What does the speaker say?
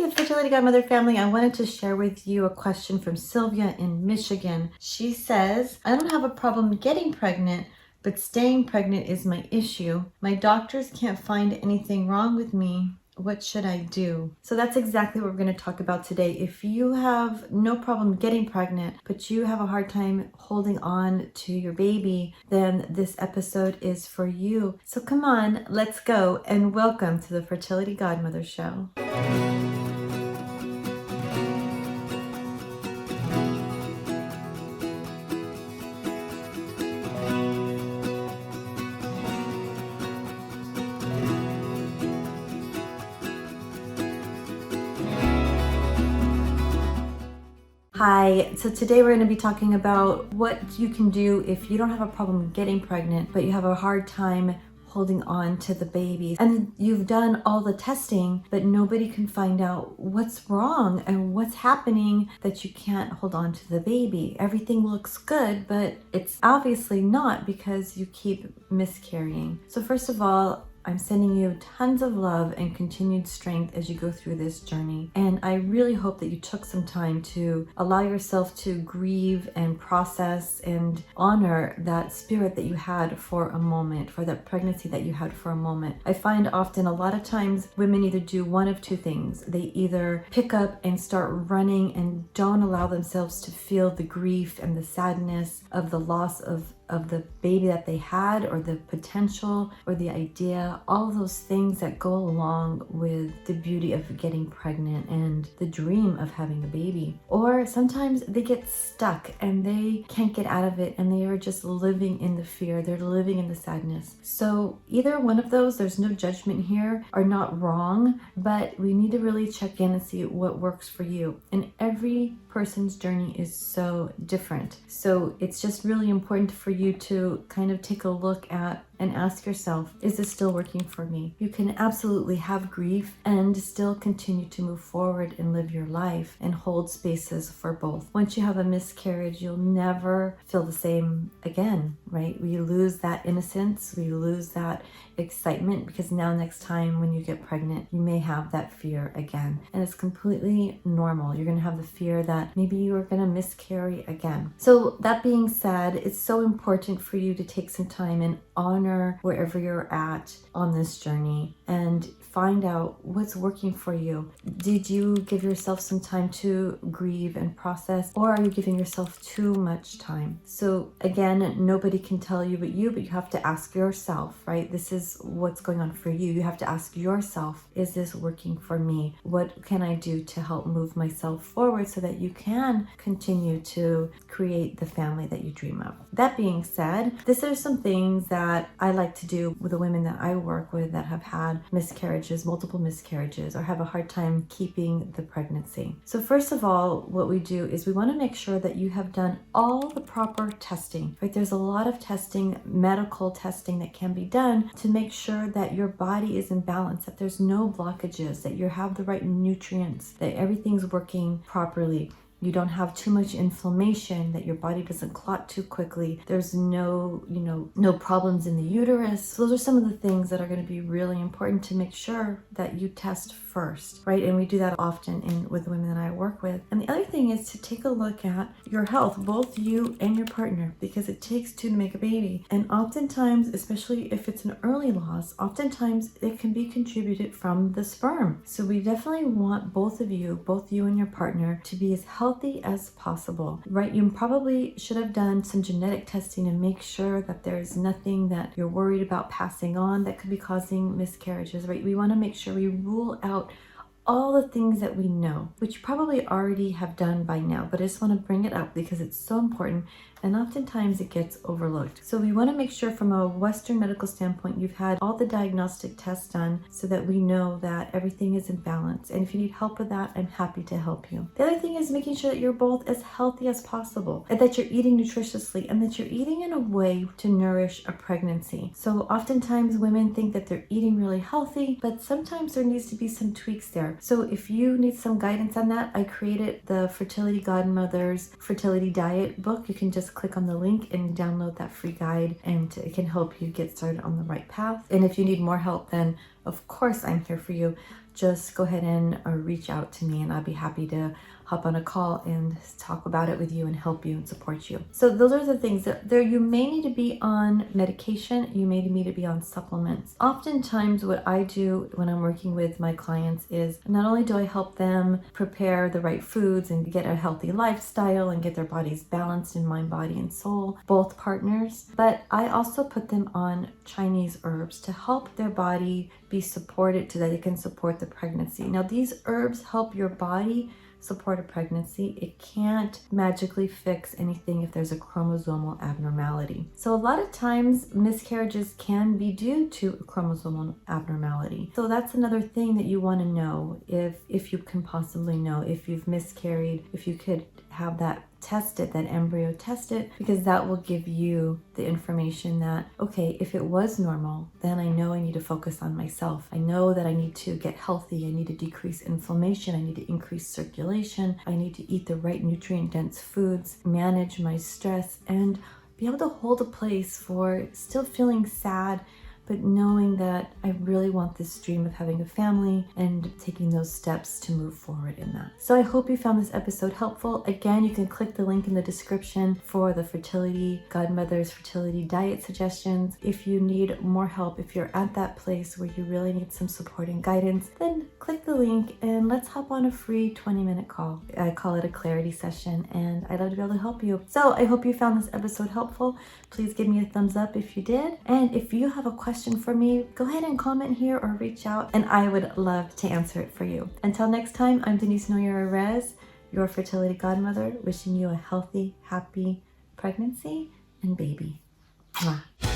Hey, Fertility Godmother family. I wanted to share with you a question from Sylvia in Michigan. She says, I don't have a problem getting pregnant, but staying pregnant is my issue. My doctors can't find anything wrong with me. What should I do? So that's exactly what we're going to talk about today. If you have no problem getting pregnant, but you have a hard time holding on to your baby, then this episode is for you. So come on, let's go, and welcome to the Fertility Godmother Show. Hi, so today we're going to be talking about what you can do if you don't have a problem getting pregnant, but you have a hard time holding on to the baby. And you've done all the testing, but nobody can find out what's wrong and what's happening that you can't hold on to the baby. Everything looks good, but it's obviously not because you keep miscarrying. So first of all, I'm sending you tons of love and continued strength as you go through this journey. And I really hope that you took some time to allow yourself to grieve and process and honor that spirit that you had for a moment, for that pregnancy that you had for a moment. I find often a lot of times women either do one of two things. They either pick up and start running and don't allow themselves to feel the grief and the sadness of the loss of the baby that they had, or the potential or the idea, all of those things that go along with the beauty of getting pregnant and the dream of having a baby. Or sometimes they get stuck and they can't get out of it and they are just living in the fear, they're living in the sadness. So either one of those, there's no judgment here, are not wrong, but we need to really check in and see what works for you. And every person's journey is so different. So it's just really important for you to kind of take a look at and ask yourself, is this still working for me? You can absolutely have grief and still continue to move forward and live your life and hold spaces for both. Once you have a miscarriage, you'll never feel the same again, right? We lose that innocence, we lose that excitement, because now next time when you get pregnant, you may have that fear again. And it's completely normal. You're going to have the fear that maybe you are going to miscarry again. So that being said, it's so important for you to take some time and honor wherever you're at on this journey and find out what's working for you. Did you give yourself some time to grieve and process, or are you giving yourself too much time? So again, nobody can tell you but you have to ask yourself, right? This is what's going on for you. You have to ask yourself, is this working for me? What can I do to help move myself forward so that you can continue to create the family that you dream of? That being said, these are some things that I like to do with the women that I work with that have had miscarriages, multiple miscarriages, or have a hard time keeping the pregnancy. So first of all, what we do is we want to make sure that you have done all the proper testing, right? There's a lot of testing, medical testing that can be done to make sure that your body is in balance, that there's no blockages, that you have the right nutrients, that everything's working properly. You don't have too much inflammation, that your body doesn't clot too quickly. There's no problems in the uterus. So those are some of the things that are going to be really important to make sure that you test first, right? And we do that often with the women that I work with. And the other thing is to take a look at your health, both you and your partner, because it takes two to make a baby. And oftentimes, especially if it's an early loss, oftentimes it can be contributed from the sperm. So we definitely want both you and your partner, to be as healthy as possible, right? You probably should have done some genetic testing and make sure that there's nothing that you're worried about passing on that could be causing miscarriages, right? We want to make sure we rule out all the things that we know, which you probably already have done by now, but I just want to bring it up because it's so important and oftentimes it gets overlooked. So we want to make sure from a Western medical standpoint, you've had all the diagnostic tests done so that we know that everything is in balance. And if you need help with that, I'm happy to help you. The other thing is making sure that you're both as healthy as possible and that you're eating nutritiously and that you're eating in a way to nourish a pregnancy. So oftentimes women think that they're eating really healthy, but sometimes there needs to be some tweaks there. So if you need some guidance on that, I created the Fertility Godmother's Fertility Diet book. You can just click on the link and download that free guide, and it can help you get started on the right path. And if you need more help, then of course I'm here for you. just go ahead and reach out to me, and I'll be happy to hop on a call and talk about it with you and help you and support you. So those are the things that you may need to be on medication, you may need to be on supplements. Oftentimes what I do when I'm working with my clients is not only do I help them prepare the right foods and get a healthy lifestyle and get their bodies balanced in mind, body, and soul, both partners, but I also put them on Chinese herbs to help their body be supported so that they can support the pregnancy. Now, these herbs help your body support a pregnancy. It can't magically fix anything if there's a chromosomal abnormality. So a lot of times miscarriages can be due to a chromosomal abnormality. So that's another thing that you want to know, if you can possibly know if you've miscarried, if you could have that tested, that embryo tested, because that will give you the information that, okay, if it was normal, then I know I need to focus on myself. I know that I need to get healthy. I need to decrease inflammation. I need to increase circulation. I need to eat the right nutrient-dense foods, manage my stress, and be able to hold a place for still feeling sad, but knowing that I really want this dream of having a family and taking those steps to move forward in that. So I hope you found this episode helpful. Again, you can click the link in the description for the Fertility Godmother's fertility diet suggestions. If you need more help, if you're at that place where you really need some support and guidance, then click the link and let's hop on a free 20-minute call. I call it a clarity session, and I'd love to be able to help you. So I hope you found this episode helpful. Please give me a thumbs up if you did. And if you have a question for me, go ahead and comment here or reach out, and I would love to answer it for you. Until next time, I'm Denise Noyera-Rez, your fertility godmother, wishing you a healthy, happy pregnancy and baby. Mwah.